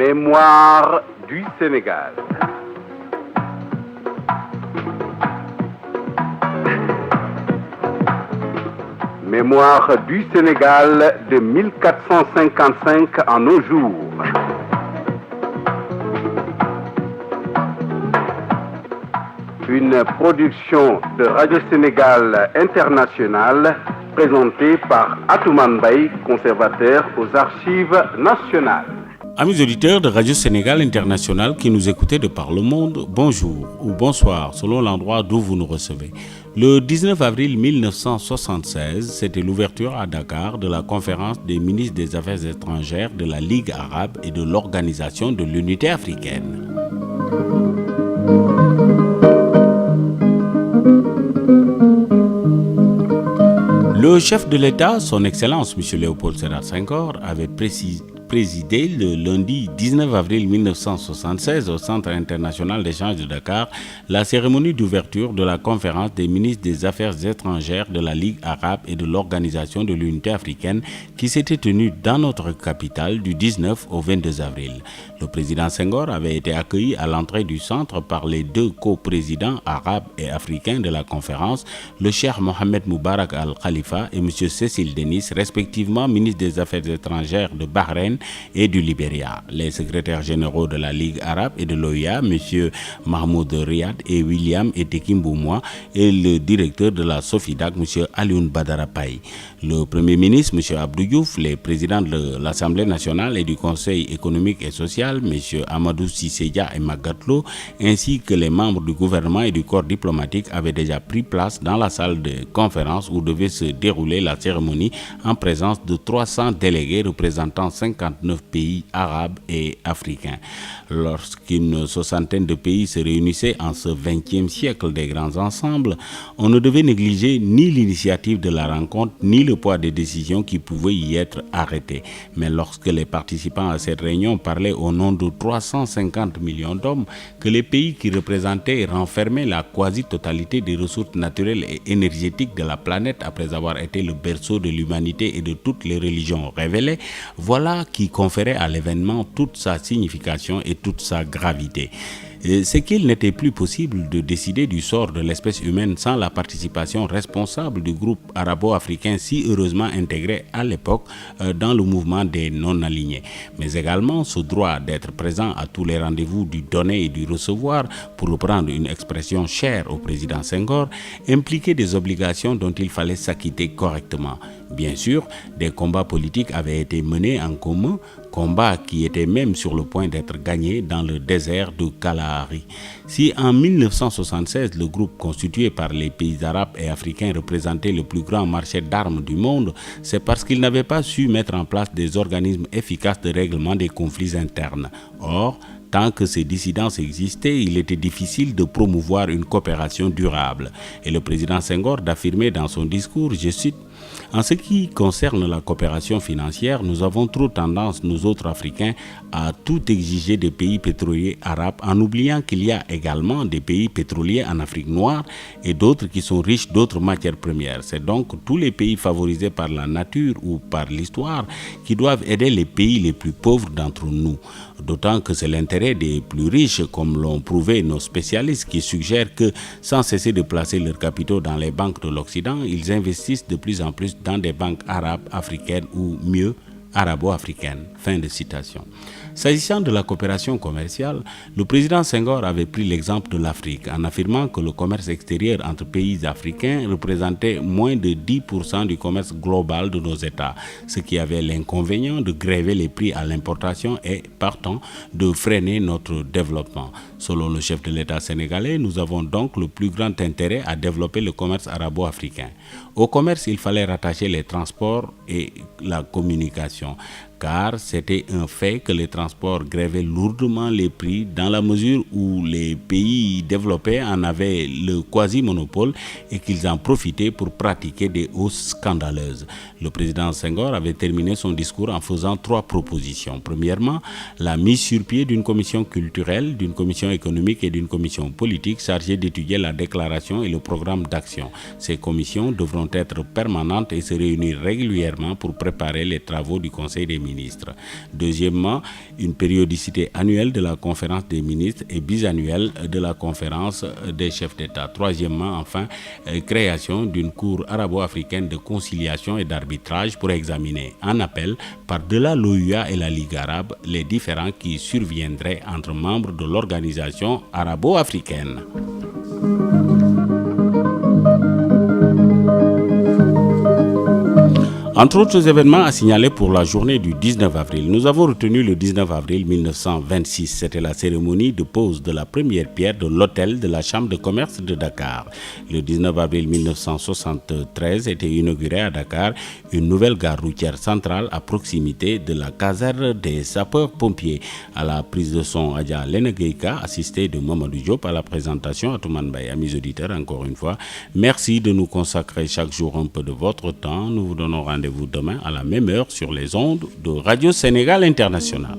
Mémoire du Sénégal. Mémoire du Sénégal de 1455 à nos jours. Une production de Radio Sénégal International présentée par Atoumane Baye, conservateur aux Archives nationales. Amis auditeurs de Radio Sénégal International qui nous écoutez de par le monde, bonjour ou bonsoir selon l'endroit d'où vous nous recevez. Le 19 avril 1976, c'était l'ouverture à Dakar de la conférence des ministres des Affaires étrangères de la Ligue arabe et de l'Organisation de l'Unité africaine. Le chef de l'État, son Excellence M. Léopold Sédar Senghor, avait présidé le lundi 19 avril 1976 au Centre international d'échange de Dakar la cérémonie d'ouverture de la conférence des ministres des Affaires étrangères de la Ligue arabe et de l'Organisation de l'Unité africaine qui s'était tenue dans notre capitale du 19 au 22 avril. Le président Senghor avait été accueilli à l'entrée du centre par les deux coprésidents arabes et africains de la conférence, le cheikh Mohamed Moubarak Al-Khalifa et M. Cécile Denis, respectivement ministre des Affaires étrangères de Bahreïn et du Libéria. Les secrétaires généraux de la Ligue arabe et de l'OIA, M. Mahmoud Riyad et William Etekimboumoua, et le directeur de la Sofidac, M. Alioune Badara Paye. Le Premier ministre, M. Abdou Diouf, les présidents de l'Assemblée nationale et du Conseil économique et social, M. Amadou Cissé Dia et Magatlo, ainsi que les membres du gouvernement et du corps diplomatique avaient déjà pris place dans la salle de conférence où devait se dérouler la cérémonie en présence de 300 délégués représentant 59 pays arabes et africains. Lorsqu'une soixantaine de pays se réunissaient en ce 20e siècle des grands ensembles, on ne devait négliger ni l'initiative de la rencontre, ni le poids des décisions qui pouvaient y être arrêtées. Mais lorsque les participants à cette réunion parlaient au nom de 350 millions d'hommes, que les pays qui représentaient et renfermaient la quasi-totalité des ressources naturelles et énergétiques de la planète après avoir été le berceau de l'humanité et de toutes les religions révélées, voilà qui conférait à l'événement toute sa signification et toute sa gravité. C'est qu'il n'était plus possible de décider du sort de l'espèce humaine sans la participation responsable du groupe arabo-africain si heureusement intégré à l'époque dans le mouvement des non-alignés. Mais également ce droit d'être présent à tous les rendez-vous du donner et du recevoir, pour reprendre une expression chère au président Senghor, impliquait des obligations dont il fallait s'acquitter correctement. Bien sûr, des combats politiques avaient été menés en commun, combats qui étaient même sur le point d'être gagnés dans le désert de Kalahari. Si en 1976, le groupe constitué par les pays arabes et africains représentait le plus grand marché d'armes du monde, c'est parce qu'il n'avait pas su mettre en place des organismes efficaces de règlement des conflits internes. Or, tant que ces dissidences existaient, il était difficile de promouvoir une coopération durable. Et le président Senghor d'affirmer dans son discours, je cite, « En ce qui concerne la coopération financière, nous avons trop tendance, nous autres Africains, à tout exiger des pays pétroliers arabes en oubliant qu'il y a également des pays pétroliers en Afrique noire et d'autres qui sont riches d'autres matières premières. C'est donc tous les pays favorisés par la nature ou par l'histoire qui doivent aider les pays les plus pauvres d'entre nous. D'autant que c'est l'intérêt des plus riches, comme l'ont prouvé nos spécialistes, qui suggèrent que, sans cesser de placer leurs capitaux dans les banques de l'Occident, ils investissent de plus en plus dans des banques arabes, africaines ou mieux, arabo-africaines. » Fin de citation. S'agissant de la coopération commerciale, le président Senghor avait pris l'exemple de l'Afrique en affirmant que le commerce extérieur entre pays africains représentait moins de 10% du commerce global de nos États, ce qui avait l'inconvénient de gréver les prix à l'importation et, partant, de freiner notre développement. Selon le chef de l'État sénégalais, nous avons donc le plus grand intérêt à développer le commerce arabo-africain. Au commerce, il fallait rattacher les transports et la communication, car c'était un fait que les transports grévaient lourdement les prix dans la mesure où les pays développés en avaient le quasi-monopole et qu'ils en profitaient pour pratiquer des hausses scandaleuses. Le président Senghor avait terminé son discours en faisant 3 propositions. Premièrement, la mise sur pied d'une commission culturelle, d'une commission économique et d'une commission politique chargée d'étudier la déclaration et le programme d'action. Ces commissions devront être permanentes et se réunir régulièrement pour préparer les travaux du Conseil des ministres ministres. Deuxièmement, une périodicité annuelle de la conférence des ministres et bisannuelle de la conférence des chefs d'État. Troisièmement, enfin, création d'une cour arabo-africaine de conciliation et d'arbitrage pour examiner en appel par-delà l'OUA et la Ligue arabe les différends qui surviendraient entre membres de l'organisation arabo-africaine. Entre autres événements à signaler pour la journée du 19 avril, nous avons retenu le 19 avril 1926. C'était la cérémonie de pose de la première pierre de l'hôtel de la Chambre de commerce de Dakar. Le 19 avril 1973 était inaugurée à Dakar une nouvelle gare routière centrale à proximité de la caserne des sapeurs-pompiers. À la prise de son, Adja Lenegeka, assistée de Mamadou Diop, à la présentation, Atoumane Baye. Amis auditeurs, encore une fois, merci de nous consacrer chaque jour un peu de votre temps. Nous vous donnons rendez-vous demain à la même heure sur les ondes de Radio Sénégal International.